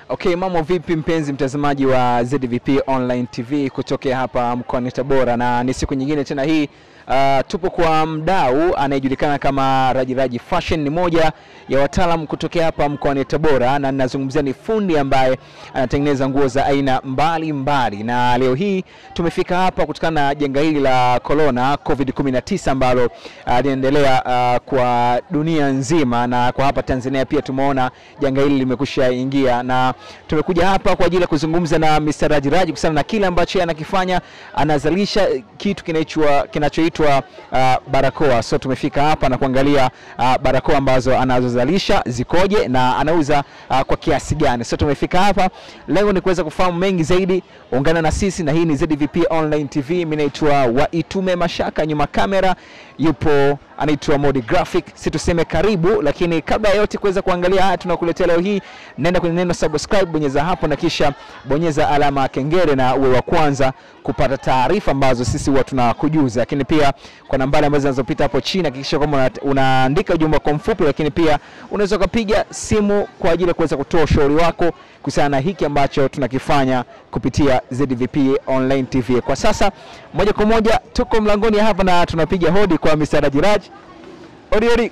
Okay, mambo vipi mpenzi mtazamaji wa ZVP Online TV kutokea hapa mkoani Tabora, na ni siku nyingine tena hii tupo kwa mdau anayejulikana kama Raji Fashion. Ni moja ya wataalamu kutokea hapa mkoani Tabora, na ninazungumzia ni fundi ambaye anatengeneza nguo za aina mbalimbali. Na leo hii tumefika hapa kutokana na janga hili la corona COVID-19 ambalo linaendelea kwa dunia nzima, na kwa hapa Tanzania pia tumeona janga hili limekwisha ingia, na tumekuja hapa kwa ajili ya kuzungumza na Mr. Raji kuhusiana na kile ambacho anakifanya. Anazalisha kitu kinachoitwa barakoa. So tumefika hapa na kuangalia barakoa ambazo anazozalisha zikoje na anauza kwa kiasi gani. So tumefika hapa leo ni kuweza kufahamu mengi zaidi. Ungana na sisi, na hii ni ZVP Online TV. Mimi naitwa Waitume Mashaka, nyuma kamera yupo anaitwa Modi Graphic. Si tuseme karibu, lakini kabla ya yote kuweza kuangalia haya tunakuletea leo hii, nenda kwenye neno subscribe, bonyeza hapo na kisha bonyeza alama ya kengele na uwe wa kwanza kupata taarifa ambazo sisi huwa tunakujuza. Lakini pia kwa nambari ambazo zinazopita hapo chini hakikisha kama unaandika ujumbe kwa mfupi, lakini pia unaweza kupiga simu kwa ajili ya kuweza kutoa ushauri wako kuhusiana na hiki ambacho tunakifanya kupitia ZVP Online TV. Kwa sasa moja kwa moja tuko mlangoni hapa na tunapiga hodi kwa Mr. Raji. Odi.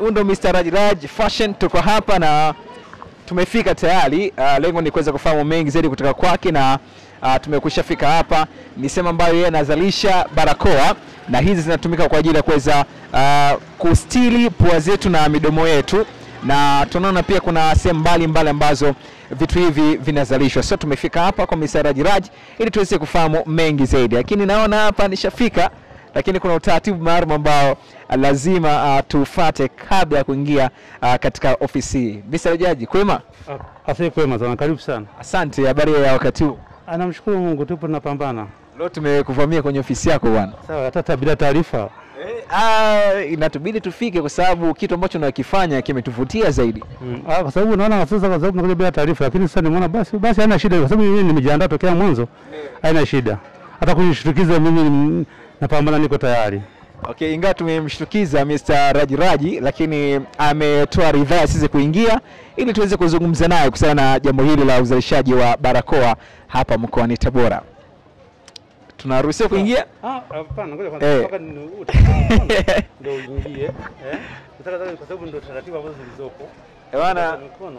Undo Mr. Raji Fashion, tuko hapa na tumefika tayari. Lengo ni kuweza kufahamu mengi zaidi kutoka kwake, na tumekwisha fika hapa. Ni sema ambayo yeye anazalisha barakoa, na hizi zinatumika kwa ajili ya kuweza kustili pua zetu na midomo yetu, na tunaona pia kuna sehemu mbalimbali ambazo vitu hivi vinazalishwa. So tumefika hapa kwa Mr. Raji ili tuweze kufahamu mengi zaidi. Lakini naona hapa nishafika, lakini kuna utaratibu maalum ambao lazima tufuate kabla ya kuingia katika ofisi. Mr. Raji, kwema? Asante, kwema sana, karibu sana. Asante, habari ya wakati huu? Namshukuru Mungu, tupo tunapambana. Leo tumekuvamia kwenye ofisi yako bwana. Sawa, hata bila taarifa. Inatubidi tufike kwa sababu kitu ambacho tunakifanya kimetuvutia zaidi. Kwa sababu naona sasa, kwa sababu nakuja bila taarifa, lakini sasa nimeona basi haina shida, kwa sababu mimi nimejiandaa tokea mwanzo. Haina shida. Hata kunishtukiza mimi napambana, niko tayari. Okay, ingawa tumemshtukiza Mr. Raji, lakini ametoa ridhaa sisi kuingia ili tuweze kuzungumza naye kuhusiana na jambo hili la uzalishaji wa barakoa hapa mkoani Tabora. Tunaruhusiwa kuingia? Hapana, ngoja kwanza mpaka ndio uingie. Kwa sababu ndio taratibu ambazo zilizopo. Bwana, mikono,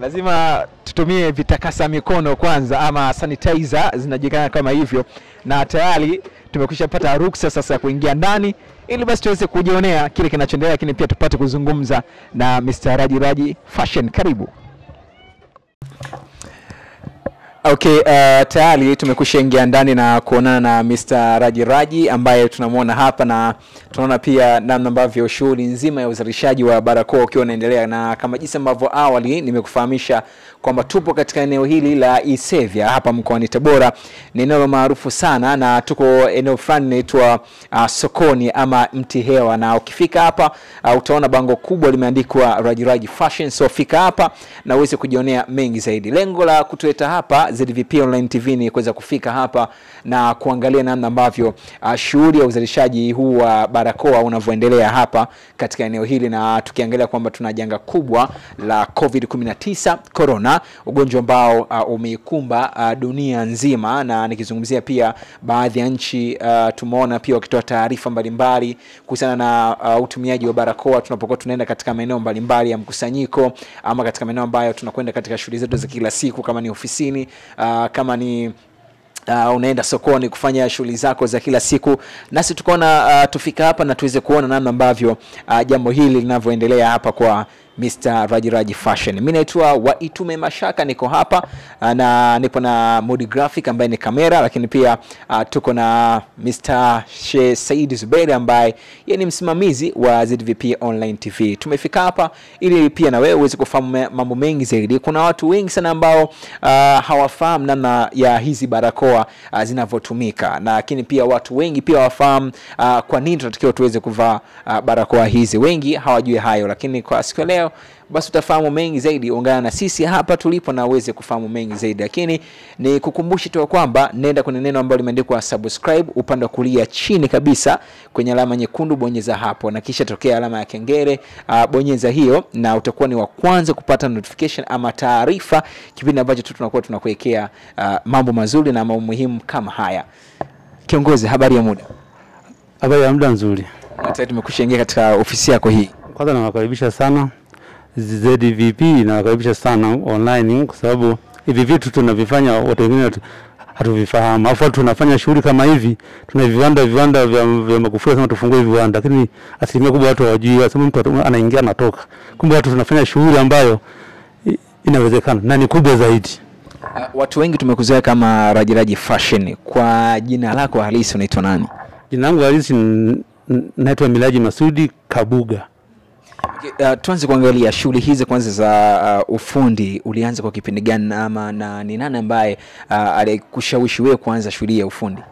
lazima tutumie vitakasa mikono kwanza, ama sanitizer zinajulikana kama hivyo, na tayari tumekushapata ruksa sasa ya kuingia ndani ili basi tuweze kujionea kile kinachoendelea, lakini pia tupate kuzungumza na Mr. Raji Fashion. Karibu. Okay, tayari tumekushaingia ndani na kuonana na Mr. Raji ambaye tunamuona hapa, na tunaona pia namna ambavyo shughuli nzima ya uzalishaji wa barakoa ukiwa unaendelea. Na kama jinsi ambavyo awali nimekufahamisha kwamba tupo katika eneo hili la Isevya hapa mkoani Tabora. Ni eneo maarufu sana, na tuko eneo fulani inaitwa Sokoni ama Mti Hewa, na ukifika hapa utaona bango kubwa limeandikwa Raji Fashion. So fika hapa na uweze kujionea mengi zaidi. Lengo la kutuleta hapa ZVP Online TV ni kuweza kufika hapa na kuangalia namna ambavyo shughuli ya uzalishaji huu wa barakoa unavyoendelea hapa katika eneo hili, na tukiangalia kwamba tuna janga kubwa la COVID-19 corona, ugonjwa ambao umeikumba dunia nzima. Na nikizungumzia pia baadhi ya nchi tumeona pia wakitoa taarifa mbalimbali kuhusiana na utumiaji wa barakoa tunapokuwa tunaenda katika maeneo mbalimbali ya mkusanyiko, ama katika maeneo ambayo tunakwenda katika shughuli zetu za kila siku, kama ni ofisini, kama ni unaenda sokoni kufanya shughuli zako za kila siku. Nasi tukaona tufika hapa na tuweze kuona namna ambavyo jambo hili linavyoendelea hapa kwa Mr. Raji Fashion. Mimi naitwa Waitume Mashaka, niko hapa na nipo na Modi Graphic ambaye ni kamera, lakini pia tuko na Mr. Said Zuberi ambaye yeye ni msimamizi wa ZVP Online TV. Tumefika hapa ili pia na wewe uweze kufahamu mambo mengi zaidi. Kuna watu wengi sana ambao hawafahamu namna ya hizi barakoa zinavyotumika, na lakini pia watu wengi pia hawafahamu kwa nini tunatakiwa tuweze kuvaa barakoa hizi. Wengi hawajui hayo, lakini kwa siku leo basi utafahamu mengi zaidi. Ungana na sisi hapa tulipo na uweze kufahamu mengi zaidi. Lakini ni kukumbushe tu kwamba nenda kwenye neno ambalo limeandikwa subscribe upande wa kulia chini kabisa kwenye alama nyekundu, bonyeza hapo na kisha tokea alama ya kengele, bonyeza hiyo na utakuwa ni wa kwanza kupata notification ama taarifa kipindi ambacho tunakuwa tunakuwekea mambo mazuri na mambo muhimu kama haya. Kiongozi, habari ya muda? Habari ya muda nzuri. Hata tumekushaingia katika ofisi yako hii. Kwanza nawakaribisha sana ZDVP, nawakaribisha sana online kwa sababu hivi vitu tunavifanya watu wengine hatuvifahamu. Afu tunafanya shughuli kama hivi, tuna viwanda vya Magufuli sana tufungue viwanda, lakini asilimia kubwa watu hawajui, wasema mtu anaingia natoka. Kumbe watu tunafanya shughuli ambayo inawezekana na ni kubwa zaidi. Watu wengi tumekuzoea kama Rajiraji Fashion. Kwa jina lako halisi unaitwa nani? Jina langu halisi naitwa Miraji Masudi Kabuga. Okay, tuanze kuangalia shughuli hizi kwanza za ufundi. Ulianza kwa kipindi gani ama na ni nani ambaye alikushawishi wewe kuanza shughuli ya ufundi?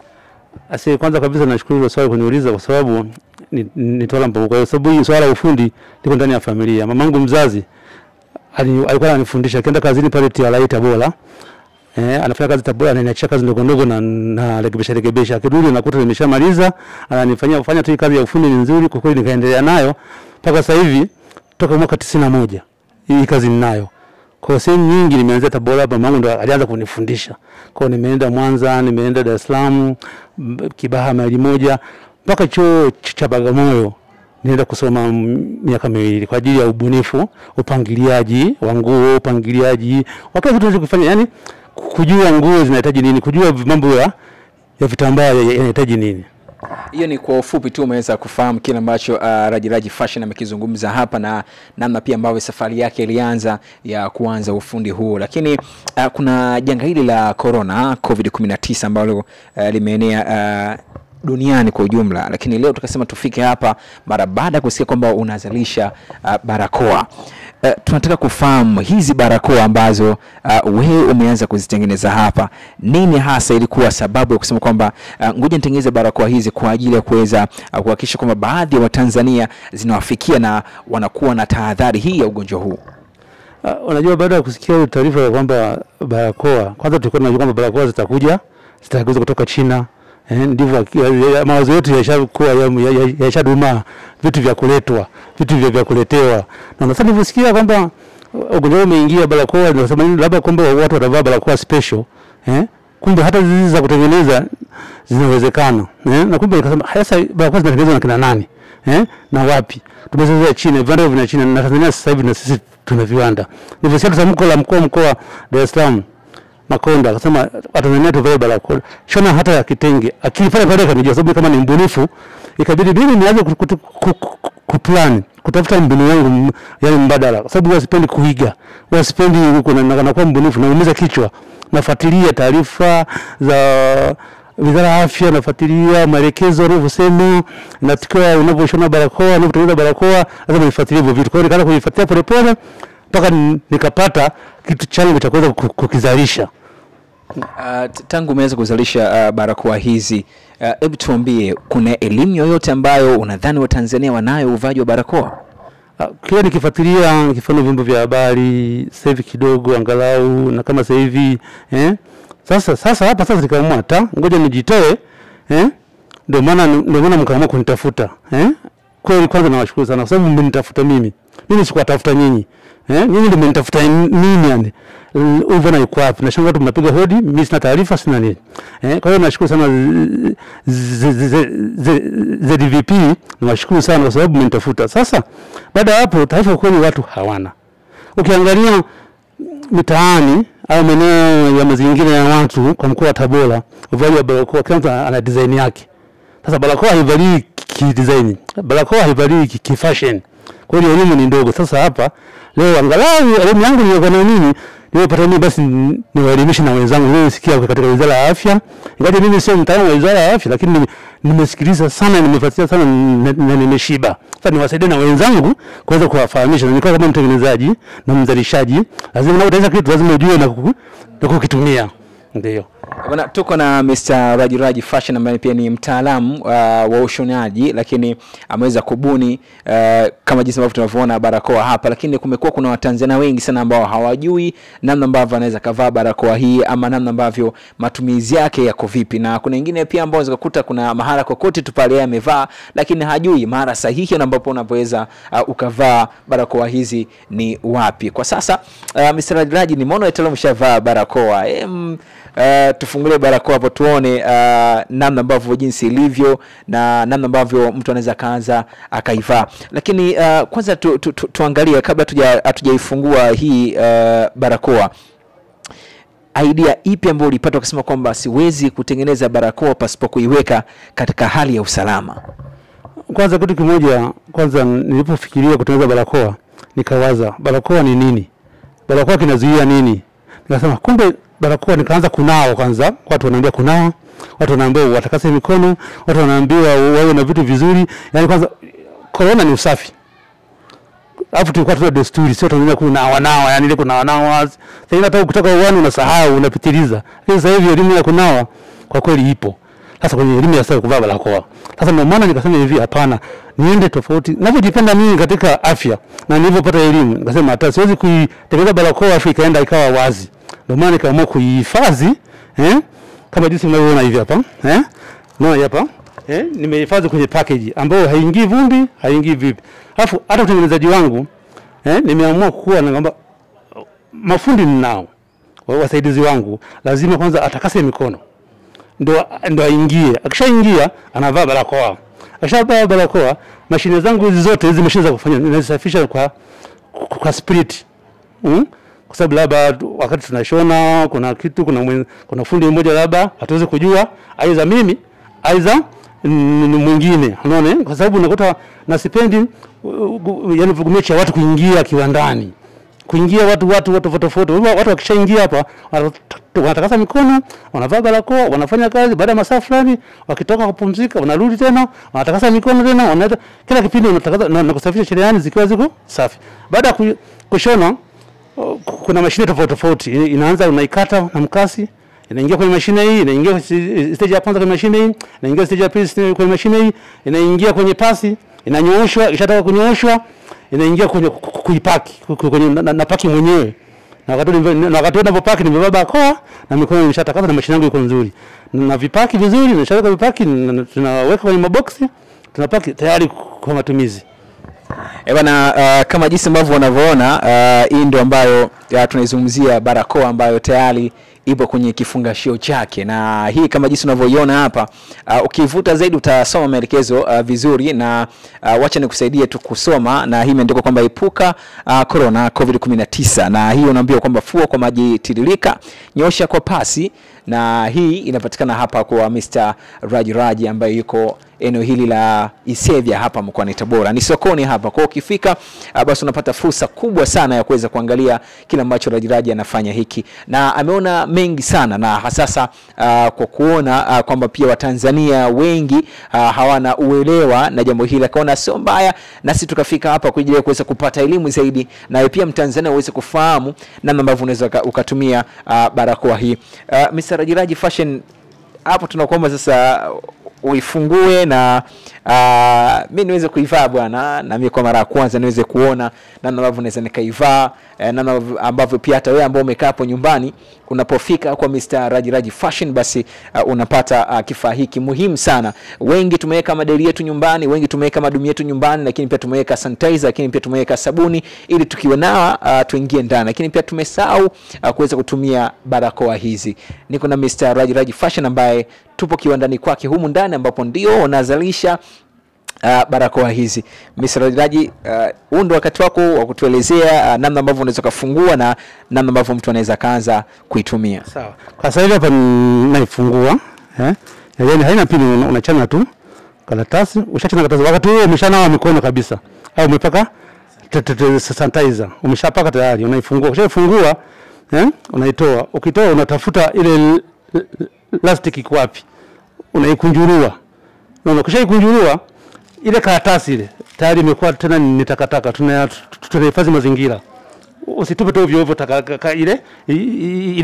Kwanza kabisa nashukuru kwa swali kuniuliza kwa sababu ni tola mpango. Kwa sababu hii swala la ufundi liko ndani ya familia. Mamangu mzazi alikuwa ananifundisha, akienda kazini pale TRA Tabora. Anafanya kazi Tabora, ananiachia kazi ndogo ndogo na rekebisha. Akirudi nakuta nimeshamaliza, ananifanyia tu kazi ya ufundi nzuri, kwa kweli nikaendelea nayo mpaka sasa hivi toka mwaka 91. Hii kazi ninayo. Kwa sehemu nyingi nimeanza Tabora, mamangu ndo alianza kunifundisha. Kwa nimeenda Mwanza, nimeenda Dar es Salaam, Kibaha mali moja, mpaka chuo cha Bagamoyo. Nienda kusoma miaka 2 kwa ajili ya ubunifu, upangiliaji wa nguo, upangiliaji wakati vitu tunachofanya, yani kujua nguo zinahitaji nini, kujua mambo ya vitambaa yanahitaji nini. Hiyo ni kwa ufupi tu umeweza kufahamu kile ambacho Rajiraji Fashion amekizungumza hapa na namna pia ambavyo safari yake ilianza ya kuanza ufundi huu. Lakini kuna janga hili la corona COVID-19 ambalo limeenea duniani kwa ujumla, lakini leo tukasema tufike hapa mara baada kusikia kwamba unazalisha barakoa. Tunataka kufahamu hizi barakoa ambazo wewe umeanza kuzitengeneza hapa, nini hasa ilikuwa sababu ya kusema kwamba ngoja nitengeneze barakoa hizi kwa ajili ya kuweza kuhakikisha kwamba baadhi ya Watanzania zinawafikia na wanakuwa na tahadhari hii ya ugonjwa huu? Unajua, baada ya kusikia taarifa ya kwamba barakoa, kwanza tulikuwa tunajua kwamba barakoa zitakuja kutoka China. Ndivyo mawazo yetu yashakuwa yashaduma, vitu vya kuletwa, vitu vya kuletewa. Na sasa nilivyosikia kwamba ugonjwa umeingia barakoa, nasema labda kwamba watu watavaa barakoa special, kumbe hata hizi za kutengeneza zinawezekana, na kumbe nikasema hasa barakoa zinatengenezwa na kina nani, na wapi? Tumezoea China, viwanda vya China, na Tanzania sasa hivi na sisi tuna viwanda. Nilivyosikia tamko la mkoa Dar es Salaam Makonda akasema Watanzania tuvae barakoa, shona hata ya kitenge. Akifanya pale kanijua, sababu kama ni mbunifu ikabidi mimi nianze kuplan, kutafuta mbinu yangu yani mbadala, kwa sababu wasipendi kuiga, wasipendi huko na kwa mbunifu na umiza kichwa. Nafuatilia taarifa za Wizara ya Afya, nafuatilia maelekezo wanavyosema, na tukio unavyoshona barakoa, unavyotengeneza barakoa, lazima nifuatilie hivyo vitu. Kwa hiyo nikaanza kuifuatilia polepole mpaka nikapata kitu changu cha kuweza kukizalisha. Tangu umeweza kuzalisha barakoa hizi, hebu tuambie, kuna elimu yoyote ambayo unadhani Watanzania wanayo uvaji wa barakoa? Kile nikifuatilia, nikifanya vyombo vya habari sasa hivi kidogo angalau, na kama sasa hivi sasa hapa nikaamua ngoja nijitoe, ndio maana mkaamua kunitafuta. Kweli kwanza nawashukuru sana kwa sababu mmenitafuta mimi sikuwatafuta nyinyi. Nyinyi ndio mmenitafuta mimi yani. Uvana yuko wapi? Na shanga watu mnapiga hodi, mimi sina taarifa, sina nini. Kwa hiyo nashukuru sana ZDVP, nawashukuru sana kwa sababu mmenitafuta. Sasa baada ya hapo taarifa kweli watu hawana. Ukiangalia mitaani au maeneo ya mazingira ya watu kwa mkoa wa Tabora, uvaji wa barakoa kila mtu ana design yake. Sasa barakoa haivali kidesign, barakoa haivali kifashion. Kwa hiyo elimu ni ndogo. Sasa hapa leo angalau elimu yangu nilikuwa na nini, nimepata mimi basi niwaelimishe na wenzangu. Mimi nisikia katika Wizara ya Afya, ingawa mimi sio mtaalamu wa Wizara ya Afya, lakini nimesikiliza sana, nimefuatilia sana na nimeshiba. Sasa niwasaidie na wenzangu kuweza kuwafahamisha, nilikuwa kama mtengenezaji na mzalishaji, lazima unapotengeneza kitu lazima ujue na kukitumia. Ndio. Bwana, tuko na Mr. Raji Fashion ambaye pia ni mtaalamu wa ushonaji, lakini ameweza kubuni kama jinsi ambavyo tunavyoona barakoa hapa, lakini kumekuwa kuna Watanzania wengi sana ambao hawajui namna ambavyo anaweza kavaa barakoa hii ama namna ambavyo matumizi yake yako vipi, na kuna wengine pia ambao zikakuta kuna mahala kokote tu pale amevaa lakini hajui mahala sahihi ambapo unapoweza ukavaa barakoa hizi ni wapi. Kwa sasa Mr. Raji, nimeona eti umeshavaa barakoa. Tufungulie barakoa hapo tuone namna ambavyo jinsi ilivyo na namna ambavyo mtu anaweza kaanza akaivaa. Lakini kwanza tuangalie kabla hatujaifungua hii barakoa, idea ipi ambayo ulipata ukasema kwamba siwezi kutengeneza barakoa pasipo kuiweka katika hali ya usalama? Kwanza kitu kimoja, kwanza nilipofikiria kutengeneza barakoa nikawaza barakoa ni nini? Barakoa kinazuia nini? Nikasema kumbe barakoa, nikaanza kunao kwanza. Watu wanaambia kunao, watu wanaambiwa watakase mikono, watu wanaambiwa wawe na vitu vizuri. Yaani kwanza corona ni usafi. Alafu tulikuwa tuna desturi sio tunaanza kunawa, yani ile kunawa. Sasa hata ukitaka uone unasahau, unapitiliza. Lakini sasa hivi elimu ya kunawa kwa kweli ipo. Sasa kwenye elimu ya sasa kuvaa barakoa. Sasa ndio maana nikasema hivi, hapana, niende tofauti. Ninapojipenda mimi katika afya na nilipopata elimu, nikasema hata siwezi kuitengeneza barakoa afu ikaenda ikawa wazi. Ndio maana nikaamua kuihifadhi, kama jinsi mnavyoona hivi hapa, naona hapa, nimehifadhi kwenye package ambayo haingii vumbi, haingii vipi. Alafu hata utengenezaji wangu, nimeamua kuwa na kwamba mafundi ninao, wasaidizi wangu lazima kwanza atakase mikono ndio aingie. Akishaingia anavaa barakoa. Akishavaa barakoa, mashine zangu hizi zote hizi mashine za kufanya ninazisafisha kwa spirit. Kwa sababu labda wakati tunashona kuna kitu, kuna fundi mmoja labda hatuwezi kujua aidha mimi aidha ni mwingine, unaona? Kwa sababu unakuta na sipendi yani vugumecha watu kuingia kiwandani, kuingia watu tofauti. Watu wakishaingia hapa wanatakasa mikono, wanavaa barakoa, wanafanya kazi, baada ya masaa fulani wakitoka kupumzika wanarudi tena wanatakasa mikono tena, wanaenda kila kipindi wanatakasa na kusafisha cherehani zikiwa ziko safi. Baada ya kushona kuna mashine tofauti. Inaanza unaikata na mkasi, inaingia kwenye mashine hii, inaingia stage ya kwanza kwenye mashine hii, inaingia stage ya pili kwenye mashine hii, inaingia kwenye pasi, inanyooshwa, ikishataka kunyooshwa inaingia kwenye kuipaki kwenye na paki mwenyewe. Na wakati ninapopaki nimebeba barakoa na mikono imeshatakata na mashine yangu iko nzuri. Na vipaki vizuri, nishaweka vipaki, tunaweka kwenye maboksi, tunapaki tayari kwa matumizi. Bwana, kama jinsi ambavyo unavyoona, hii ndio ambayo tunaizungumzia barakoa ambayo tayari ipo kwenye kifungashio chake, na hii kama jinsi unavyoiona hapa, ukivuta zaidi utasoma maelekezo vizuri, na wacha nikusaidie tu kusoma. Na hii imeandikwa kwamba epuka corona COVID-19, na hii unaambiwa kwamba fua kwa maji tiririka, nyosha kwa pasi, na hii inapatikana hapa kwa Mr. Raji ambaye yuko eneo hili la Isevya hapa mkoani Tabora. Ni sokoni hapa. Kwa ukifika basi unapata fursa kubwa sana ya kuweza kuangalia kile ambacho Raji anafanya hiki. Na ameona mengi sana, na hasasa kwa kuona kwamba pia Watanzania wengi hawana uelewa na jambo hili, akaona sio mbaya na sisi tukafika hapa kwa ajili ya kuweza kupata elimu zaidi, na pia Mtanzania uweze kufahamu namna ambavyo unaweza ukatumia barakoa hii. Mr. Raji Fashion, hapo tunakuomba sasa uifungue na mimi niweze kuivaa bwana, na mimi kwa mara ya kwanza niweze kuona namna ambavyo naweza nikaivaa, namna ambavyo pia hata wewe ambao umekaa hapo nyumbani unapofika kwa Mr. Raji Fashion basi unapata kifaa hiki muhimu sana. Wengi tumeweka madeli yetu nyumbani, wengi tumeweka madumu yetu nyumbani, lakini pia tumeweka sanitizer, lakini pia tumeweka sabuni ili tukiwa nawa tuingie ndani, lakini pia tumesahau kuweza kutumia barakoa hizi. Niko na Mr. Raji Fashion ambaye tupo kiwandani kwake humu ndani ambapo ndio wanazalisha barakoa hizi. Mr. Raji, huu ndio wakati wako wa kutuelezea namna ambavyo unaweza kufungua na namna ambavyo mtu anaweza kaanza kuitumia. Sawa. Kwa sasa hivi hapa naifungua, yaani haina pini, unachana tu karatasi, ushachana karatasi wakati huo umeshanawa mikono kabisa au umepaka sanitizer, umeshapaka tayari, unaifungua. Ukishafungua unaitoa, ukitoa unatafuta ile plastic iko wapi, unaikunjurua. Ukishaikunjurua ile karatasi ile tayari imekuwa tena ni takataka, tunahifadhi mazingira. usitupe tu ovyo ovyo taka ile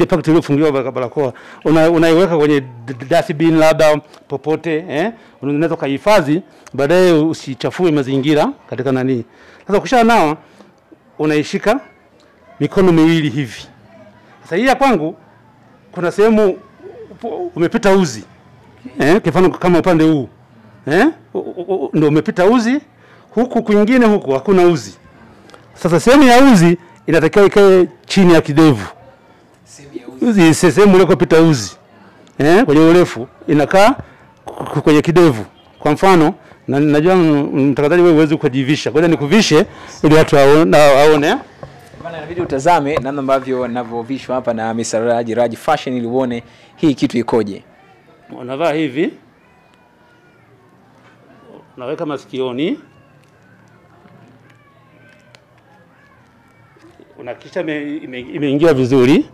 pakiti iliyofungiwa barakoa. Unaiweka kwenye dustbin labda popote, unaweza kuhifadhi baadaye usichafue mazingira katika nani. Sasa ukisha nao unaishika mikono miwili hivi. Sasa hii kwangu kuna sehemu umepita uzi. Kifano kama upande huu. Ndio umepita uzi, huku kwingine huku hakuna uzi. Sasa sehemu ya uzi inatakiwa ikae chini ya kidevu. Sehemu ile kupita uzi. Kwenye urefu inakaa kwenye kidevu. Kwa mfano, najua mtakadhani wewe uweze kujivisha. Ngoja nikuvishe ili watu waone. Bana, inabidi utazame namna ambavyo ninavyovishwa hapa na Mr. Raji Fashion ili uone hii kitu ikoje. Unavaa hivi. Unaweka masikioni. Unakisha imeingia vizuri.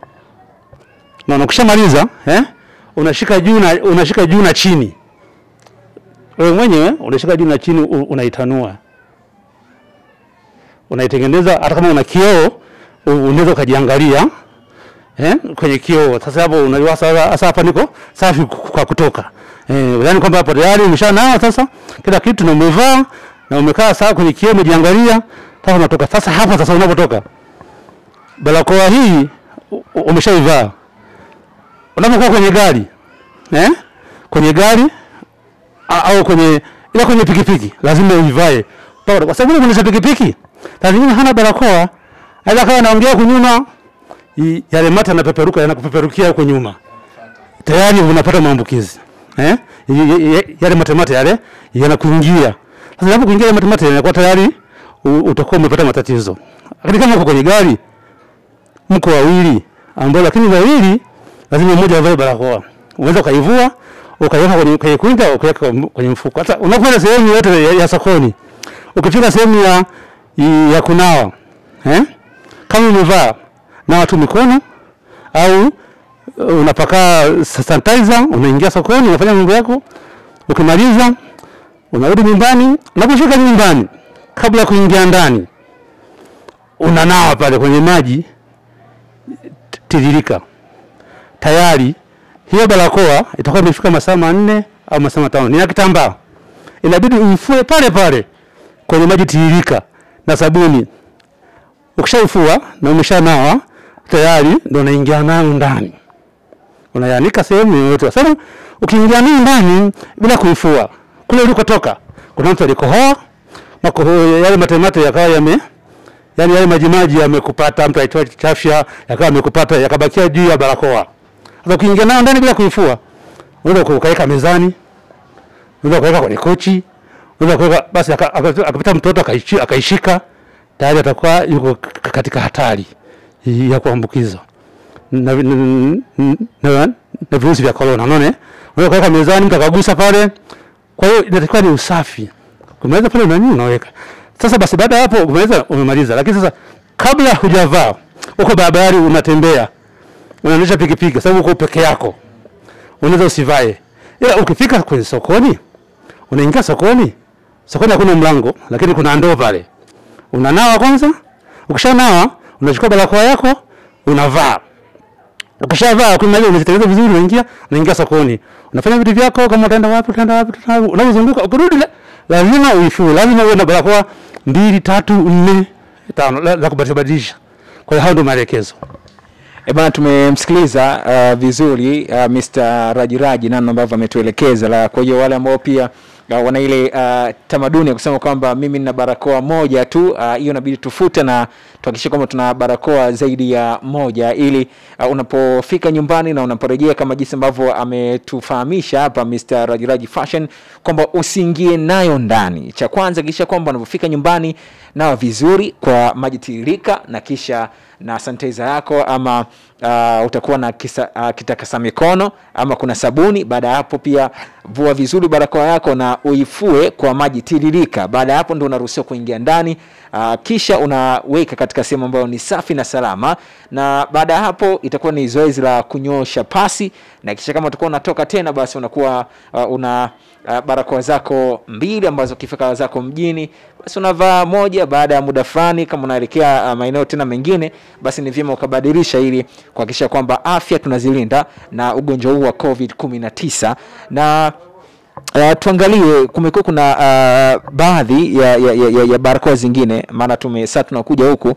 Na unakishamaliza, unashika juu na chini. Wewe mwenyewe unashika juu na chini, unaitanua. Unaitengeneza hata kama una kioo unaweza kujiangalia kwenye kioo. Sasa hapo unajua sasa hapa niko safi kwa kutoka. Yaani kwamba hapo tayari umeshanao sasa kila kitu na umevaa na umekaa sawa kwenye kioo umejiangalia, sasa unatoka. Sasa hapa sasa unapotoka barakoa hii umeshaivaa. Unapokuwa kwenye gari, kwenye gari au kwenye pikipiki lazima uivae. Kwa sababu kuna pikipiki lazima hana barakoa, aidha kama anaongea kunyuma yale mata yanakupeperukia huko nyuma. Tayari unapata maambukizi. Yale mata yale yanakuingia. Sasa unapokuingia yale mata yanakuwa tayari utakuwa umepata matatizo. Lakini kama uko kwenye gari mko wawili ambao lakini wawili lazima mmoja avae barakoa. Unaweza kaivua ukaiweka kwenye kuinga ukaweka kwenye mfuko. Hata unapoenda sehemu yote ya sokoni, ukifika sehemu ya kunawa, kama umevaa nawa tu mikono au unapaka sanitizer, unaingia sokoni unafanya mambo yako, ukimaliza unarudi nyumbani. Unapofika nyumbani kabla kuingia ndani unanawa pale kwenye maji tiririka. Tayari hiyo barakoa itakuwa imefika masaa 4 au masaa 5. Ni kitambaa. Inabidi uifue pale kwenye maji tiririka na sabuni. Ukishaifua na umeshanawa tayari ndio unaingia nayo ndani. Unayanika sehemu yote. Sasa ukiingia ndani bila kuifua, kule ulikotoka kuna mtu alikohoa, yale matemate yakawa yani yale maji yamekupata, mtu aitoa chafya yakawa yamekupata yakabakia juu ya barakoa. Sasa ukiingia nayo ndani bila kuifua, unaweza kuweka mezani, unaweza kuweka kwenye kochi, unaweza kuweka basi akapita mtoto akaishika, tayari atakuwa yuko katika hatari ya kuambukizwa na virusi vya corona. Unaona? Unaweza kuweka mezani, mtu akagusa pale. Kwa hiyo inatakiwa ni usafi. Kumaliza pale nani unaweka. Sasa basi baada hapo umemaliza. Lakini sasa kabla hujavaa, uko barabarani unatembea, unaendesha pikipiki, sababu uko peke yako, unaweza usivae. Ila ukifika kwenye sokoni, unaingia sokoni hakuna mlango, lakini kuna ndoo pale. Unanawa kwanza, ukishanawa unachukua barakoa yako, unavaa. Ukishavaa ukimaliza unajitengeneza vizuri, unaingia sokoni. Unafanya vitu vyako, kama utaenda wapi. Unazunguka, ukirudi lazima uifue, lazima uwe na barakoa 2, 3, 4, 5 za kubadilisha. Kwa hiyo hayo ndio maelekezo. Bana, tumemsikiliza vizuri Mr. Raji namna ambavyo ametuelekeza. Kwa hiyo wale ambao pia wana ile tamaduni ya kusema kwamba mimi nina barakoa moja tu, hiyo inabidi tufute na tuhakikishe kwamba tuna barakoa zaidi ya moja, ili unapofika nyumbani na unaporejea kama jinsi ambavyo ametufahamisha hapa Mr. Raji Fashion kwamba usiingie nayo ndani. Cha kwanza kisha kwamba unapofika nyumbani nawa vizuri kwa maji tiririka, na kisha na sanitizer yako, ama utakuwa na kitakasa mikono, ama kuna sabuni. Baada hapo pia vua vizuri barakoa yako na uifue kwa maji tiririka. Baada hapo ndio unaruhusiwa kuingia ndani, kisha unaweka katika sehemu ambayo ni safi na salama. Na baada hapo itakuwa ni zoezi la kunyosha pasi, na kisha kama utakuwa unatoka tena, basi unakuwa una barakoa zako 2 ambazo kifika zako mjini, basi unavaa moja. Baada ya muda fulani kama unaelekea maeneo tena mengine, basi ni vyema ukabadilisha ili kuhakikisha kwamba afya tunazilinda na ugonjwa huu wa COVID-19. Na tuangalie, kumekuwa kuna baadhi ya barakoa zingine, maana sasa tunakuja huku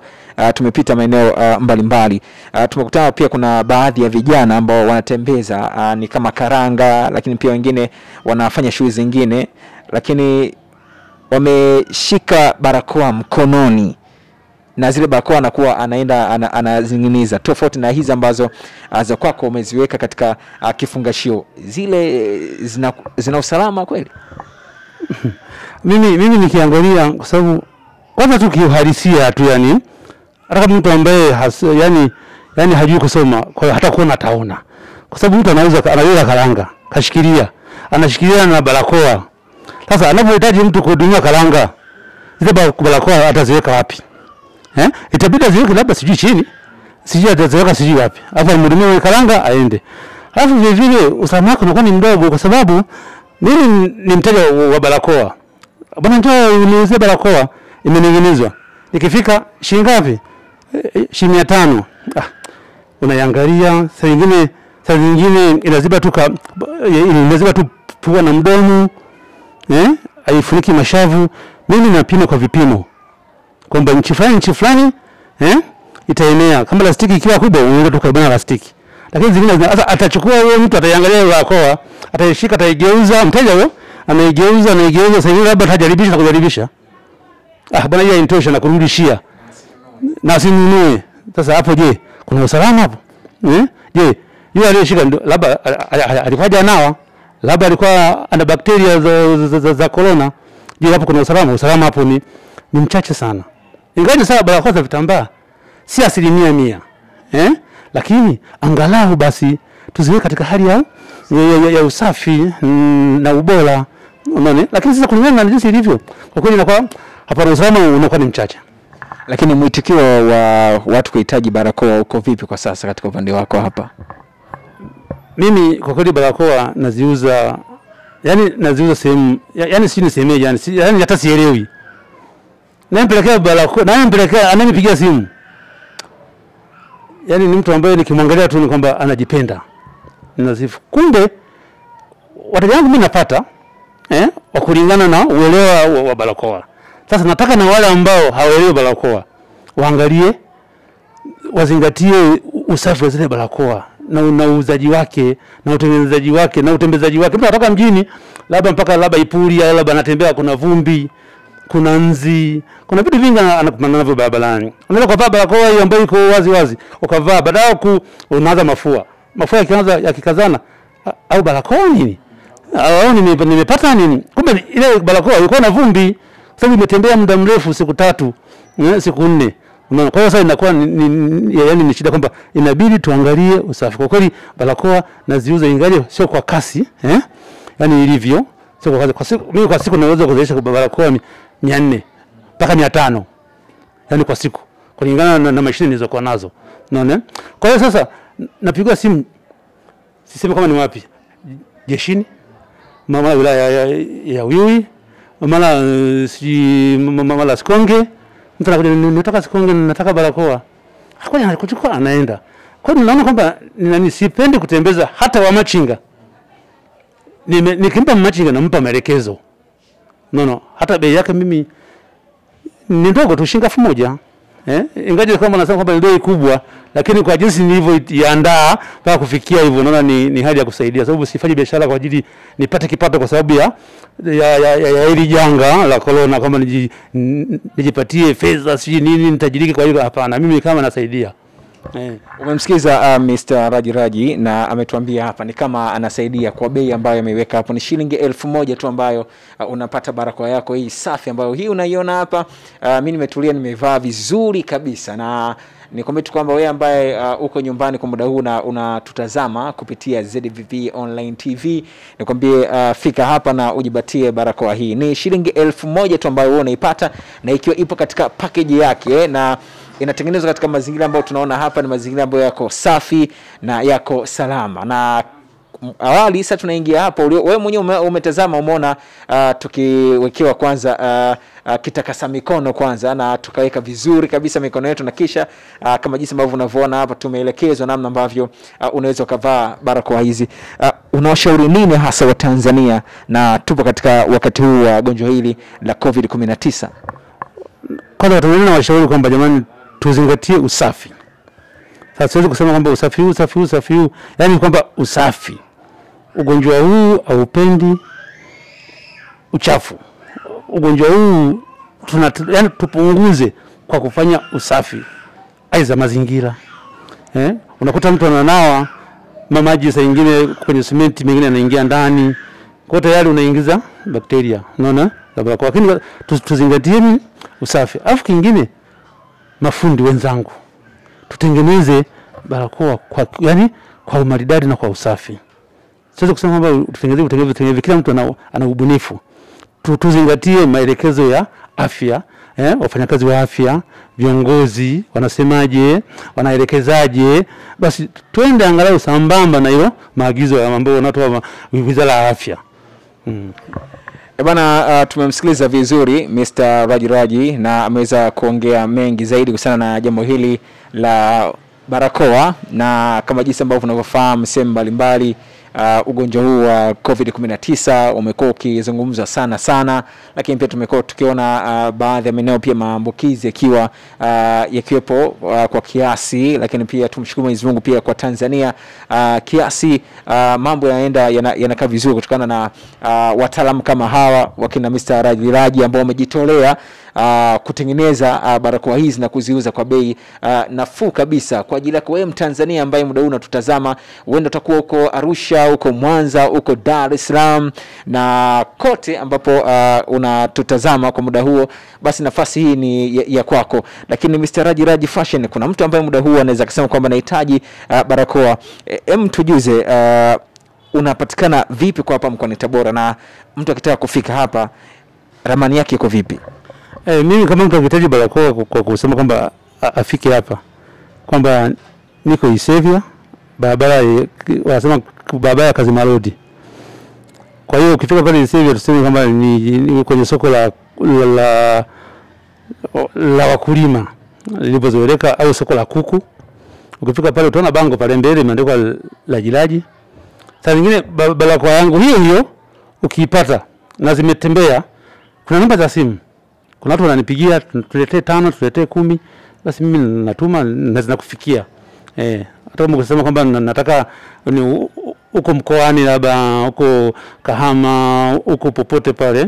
tumepita maeneo mbalimbali, tumekutana pia kuna baadhi ya vijana ambao wanatembeza ni kama karanga, lakini pia wengine wanafanya shughuli zingine, lakini wameshika barakoa mkononi, na zile barakoa anakuwa anaenda anazinginiza, tofauti na hizi ambazo za kwako umeziweka katika kifungashio. Zile zina usalama kweli? mimi nikiangalia, kwa sababu kwanza tu kiuhalisia tu, yani hata kama mtu ambaye yani hajui kusoma, kwa hiyo hata kuona ataona, kwa sababu mtu anaweza karanga anashikilia na barakoa. Sasa anapohitaji mtu kuhudumia karanga, zile barakoa ataziweka wapi? Itabidi aziweke labda sijui chini, sijui ataziweka sijui wapi, hapo mhudumia karanga aende. Alafu vile vile usalama wako unakuwa ni mdogo, kwa sababu mimi ni mteja wa barakoa. Bwana njoo uniuzie barakoa, imening'inizwa. Nikifika shilingi ngapi? Shilingi 500. Unaiangalia, saa nyingine inaziba tu pua na mdomo, haifuniki mashavu. Mimi napima kwa vipimo kwamba nchi fulani itaenea. Kama plastiki ikiwa kubwa, unaenda tukabana plastiki. Lakini zingine sasa atachukua wewe, mtu ataiangalia barakoa, ataishika, ataigeuza, mteja huyo anaigeuza, sasa hivi labda atajaribisha. Bwana hiyo inatosha na kurudishia, na sinunue. Sasa hapo je, kuna usalama hapo? Je, yule aliyeshika labda alikuwa hajanawa, labda alikuwa ana bakteria za corona. Je, hapo kuna usalama? Usalama hapo ni mchache sana. Ingawa sasa barakoa za vitambaa si 100%, lakini angalau basi tuziweke katika hali ya usafi na ubora, unaona. Lakini sasa kulingana na jinsi ilivyo, kwa kweli inakuwa hapa usalama unakuwa ni mchache. Lakini mwitikio wa watu kuhitaji barakoa uko vipi kwa sasa katika upande wako hapa? Mimi kwa kweli barakoa naziuza sehemu, si nisemeje, yani hata sielewi. Nampelekea barakoa, ananipigia simu. Ni mtu ambaye nikimwangalia tu ni kwamba anajipenda. Ninazifu. Kumbe wateja wangu mimi napata wa kulingana na uelewa wa barakoa. Sasa nataka na wale ambao hawaelewi barakoa waangalie, wazingatie usafi wa zile barakoa na uuzaji wake na utengenezaji wake na utembezaji wake. Mtu anatoka mjini labda mpaka labda Ipuli, au labda anatembea kuna vumbi, kuna nzi, kuna vitu vingi anakutana navyo barabarani. Unaweza kuvaa barakoa hiyo ambayo iko wazi, ukavaa baadaye unaanza mafua yakikazana, au barakoa nini? Au nimepata nini? Kumbe ile barakoa ilikuwa na vumbi, sababu imetembea muda mrefu, siku 3, siku 4. Unaona, kwa hiyo sasa inakuwa ni shida kwamba inabidi tuangalie usafi. Kwa kweli barakoa naziuza, ingawa sio kwa kasi, ilivyo. Sio kwa kasi. Mimi kwa siku naweza kuzalisha barakoa 400 mpaka 500. Kwa siku. Kulingana na mashine nilizokuwa nazo. Unaona? Kwa hiyo sasa napigwa simu. Sisemi kama ni wapi. Jeshini. Mama wilaya ya Uyui. Mama Sikonge. Mtu anakuja, nataka Sikonge, nataka barakoa. Hakuja anakuchukua anaenda. Kwa hiyo naona kwamba sipendi kutembeza hata wa machinga. Nikimpa machinga nampa maelekezo. Hata bei yake mimi ni ndogo tu, shilingi 1000. Ingaje kama nasema kwamba ndio kubwa, lakini kwa jinsi nilivyoiandaa mpaka kufikia hivyo, naona ni hali ya kusaidia, sababu sifanyi biashara kwa ajili nipate kipato kwa sababu ya hili janga la corona, kama nijipatie fedha siji nini nitajiriki. Kwa hiyo hapana, mimi kama nasaidia. Umemsikiza Mr. Raji na ametuambia hapa ni kama anasaidia kwa bei ambayo ameiweka hapo, ni shilingi 1000 tu ambayo unapata barakoa yako hii safi ambayo hii unaiona hapa. Mimi nimetulia, nimevaa vizuri kabisa, na Nikwambie tu kwamba wewe ambaye uko nyumbani kwa muda huu na unatutazama kupitia ZVV Online TV, nikwambie fika hapa na ujibatie barakoa hii. Ni shilingi 1000 tu ambayo wewe unaipata, na ikiwa ipo katika package yake na inatengenezwa katika mazingira ambayo tunaona hapa ni mazingira ambayo yako safi na yako salama. Na awali sasa tunaingia hapo, wewe mwenyewe umetazama, umeona tukiwekewa kwanza kitakasa mikono kwanza, na tukaweka vizuri kabisa mikono yetu, na kisha kama jinsi ambavyo unavyoona hapa tumeelekezwa namna ambavyo unaweza kuvaa barakoa hizi. Unawashauri nini hasa wa Tanzania, na tupo katika wakati huu wa gonjwa hili la COVID-19? Kwanza Watanzania nawashauri kwamba jamani, tuzingatie usafi. Sasa siwezi kusema kwamba usafi huu, yani kwamba usafi. Ugonjwa huu haupendi uchafu. Ugonjwa huu yani tupunguze kwa kufanya usafi. Aiza mazingira. Unakuta mtu ananawa maji saa nyingine kwenye simenti, mengine anaingia ndani. Kwa tayari unaingiza bakteria. Unaona? Lakini tuzingatie usafi. Alafu kingine, mafundi wenzangu, tutengeneze barakoa kwa umaridadi na kwa usafi. Siwezi kusema kwamba tutengeneze, kila mtu ana ubunifu. Tuzingatie maelekezo ya afya, wafanyakazi wa afya, viongozi wanasemaje, wanaelekezaje, basi twende angalau sambamba na hilo maagizo ambayo wanatoa Wizara ya Afya. Bana, tumemsikiliza vizuri Mr. Raji na ameweza kuongea mengi zaidi kuhusiana na jambo hili la barakoa, na kama jinsi ambavyo tunavyofahamu sehemu mbalimbali ugonjwa huu wa COVID-19 umekuwa ukizungumzwa sana, lakini pia tumekuwa tukiona baadhi ya maeneo pia maambukizi yakiwepo kwa kiasi, lakini pia tumshukuru Mwenyezi Mungu pia kwa Tanzania kiasi mambo yanakaa vizuri kutokana na wataalamu kama hawa wakina Mr. Raji ambao wamejitolea kutengeneza barakoa hizi na kuziuza kwa bei nafuu kabisa kwa ajili yako wewe Mtanzania ambaye muda huu unatutazama. Uenda utakuwa uko Arusha, uko Mwanza, uko Dar es Salaam na kote ambapo unatutazama kwa muda huo, basi nafasi hii ni ya kwako. Lakini Mr. Raji Fashion, kuna mtu ambaye muda huu anaweza kusema kwamba anahitaji barakoa. Tujuze unapatikana vipi kwa hapa mkoani Tabora, na mtu akitaka kufika hapa ramani yake iko vipi? Mimi kama mtu akihitaji barakoa kwa kusema kwamba afike hapa, kwamba niko Isevia, wanasema barabara ya Kazimalodi. Kwa hiyo ukifika pale Isevia tuseme kwamba ni kwenye soko la wakulima lilipozoeleka, au soko la kuku. Ukifika pale utaona bango pale mbele imeandikwa Raji. Saa nyingine barakoa yangu hiyo ukiipata na zimetembea, kuna namba za simu. Kuna watu wananipigia, tuletee 5, tuletee 10, basi mimi natuma na zinakufikia. Hata kama ukisema kwamba nataka ni uko mkoani, labda uko Kahama, uko popote pale,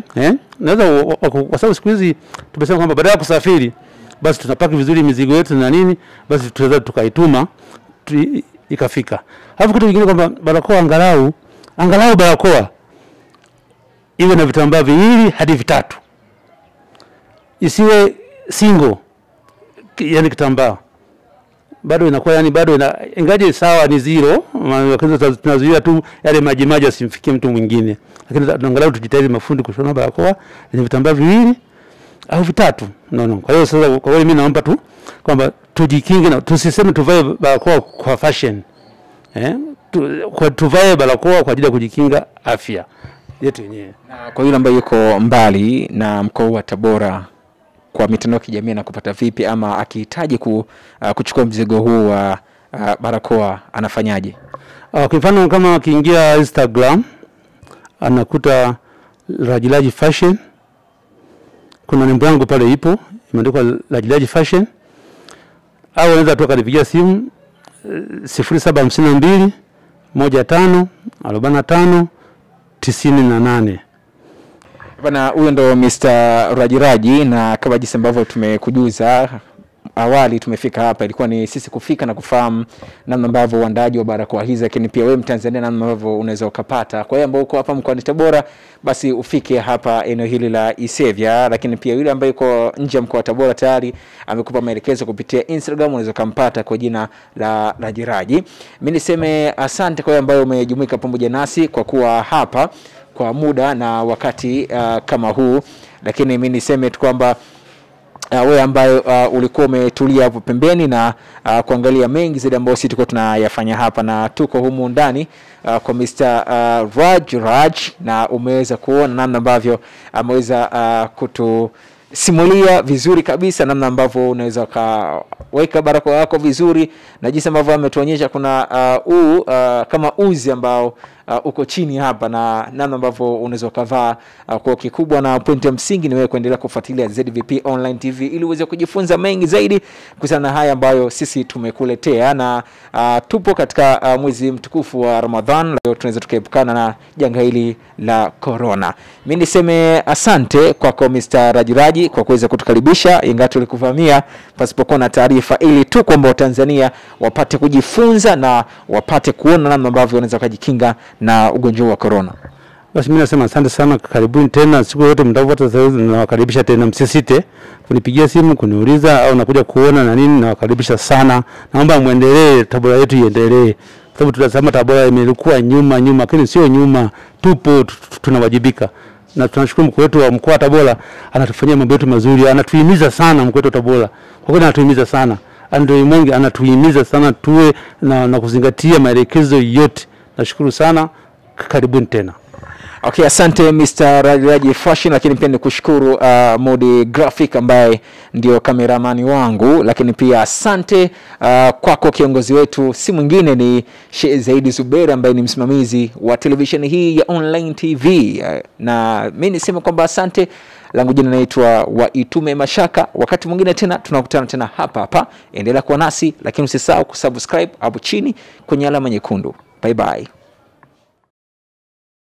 naweza, kwa sababu siku hizi tumesema kwamba baada ya kusafiri basi tunapaki vizuri mizigo yetu na nini, basi tunaweza tukaituma ikafika. Alafu kitu kingine kwamba barakoa angalau barakoa iwe na vitambaa 2 hadi 3. Isiwe single, yani kitambaa. Bado inakuwa ingaje sawa ni 0, tunazuia tu yale maji asimfikie mtu mwingine. Lakini angalau tujitahidi mafundi kushona barakoa yenye vitambaa 2 au 3. Kwa hiyo sasa kwa kweli mimi naomba tu kwamba tujikinge na tusiseme tuvae barakoa kwa fashion. Tuvae barakoa kwa ajili ya kujikinga afya yetu yenyewe. Kwa yule ambaye yuko mbali na mkoa wa Tabora, kwa mitandao ya kijamii na kupata vipi, ama akihitaji kuchukua mzigo huu wa barakoa anafanyaje? Kwa mfano kama akiingia Instagram anakuta Raji Fashion, kuna nembo yangu pale ipo imeandikwa Raji Fashion, au anaweza tu akanipigia simu 0752 15 45 98. Bana, huyo ndo Mr. Raji, na kama jinsi ambavyo tumekujuza awali tumefika hapa ilikuwa ni sisi kufika na kufahamu namna ambavyo uandaaji wa barakoa hizi, lakini pia wewe Mtanzania namna ambavyo unaweza ukapata. Kwa hiyo ambao uko hapa mkoani Tabora basi ufike hapa eneo hili la Isevya, lakini pia yule ambaye yuko nje ya mkoa wa Tabora tayari amekupa maelekezo kupitia Instagram, unaweza kumpata kwa jina la Raji Raji. Mimi niseme asante kwa wewe ambaye umejumuika pamoja nasi kwa kuwa hapa kwa muda na wakati kama huu, lakini mimi niseme tu kwamba wewe ambaye ulikuwa umetulia hapo pembeni na kuangalia mengi zaidi ambayo sisi tuko tunayafanya hapa, na tuko humu ndani kwa Mr. Raj, na umeweza kuona namna ambavyo ameweza kutusimulia vizuri kabisa namna ambavyo unaweza kaweka barakoa yako vizuri, na jinsi ambavyo ametuonyesha kuna kama uzi ambao uko chini hapa, na namna ambavyo unaweza kuvaa. Kwa kikubwa na point ya msingi ni wewe kuendelea kufuatilia ZVP Online TV ili uweze kujifunza mengi zaidi kuhusiana na haya ambayo sisi tumekuletea, na tupo katika mwezi mtukufu wa Ramadhan. Leo tunaweza tukaepukana na janga hili la corona. Mimi niseme asante kwako Mr. Raji Raji kwa kuweza kutukaribisha, ingawa tulikuvamia pasipokuwa na taarifa, ili tu kwamba Tanzania wapate kujifunza na wapate kuona namna ambavyo wanaweza kujikinga na ugonjwa wa corona. Basi mimi nasema asante sana, karibuni tena siku yote mtavota. Sasa nawakaribisha tena, msisite kunipigia simu kuniuliza au nakuja kuona na nini, nawakaribisha sana. Naomba muendelee, Tabora yetu iendelee, sababu tunasema Tabora imekuwa nyuma, lakini sio nyuma, tupo tunawajibika. Na tunashukuru mkuu wetu wa mkoa wa Tabora anatufanyia mambo yetu mazuri, anatuhimiza sana mkuu wetu wa Tabora. Kwa kweli anatuhimiza sana. Andrew Mwengi anatuhimiza sana tuwe na kuzingatia maelekezo yote. Nashukuru sana, karibuni tena. Okay, asante Mr. Raji Fashion, lakini pia nikushukuru Modi Graphic ambaye ndio kameramani wangu, lakini pia asante kwako kiongozi wetu, si mwingine ni Sheikh Zaidi Zuberi ambaye ni msimamizi wa television hii ya Online TV. Na mimi niseme kwamba asante. Langu jina naitwa Waitume Mashaka. Wakati mwingine tena tunakutana tena hapa. Endelea kuwa nasi, lakini usisahau kusubscribe hapo chini kwenye alama nyekundu. Bye bye.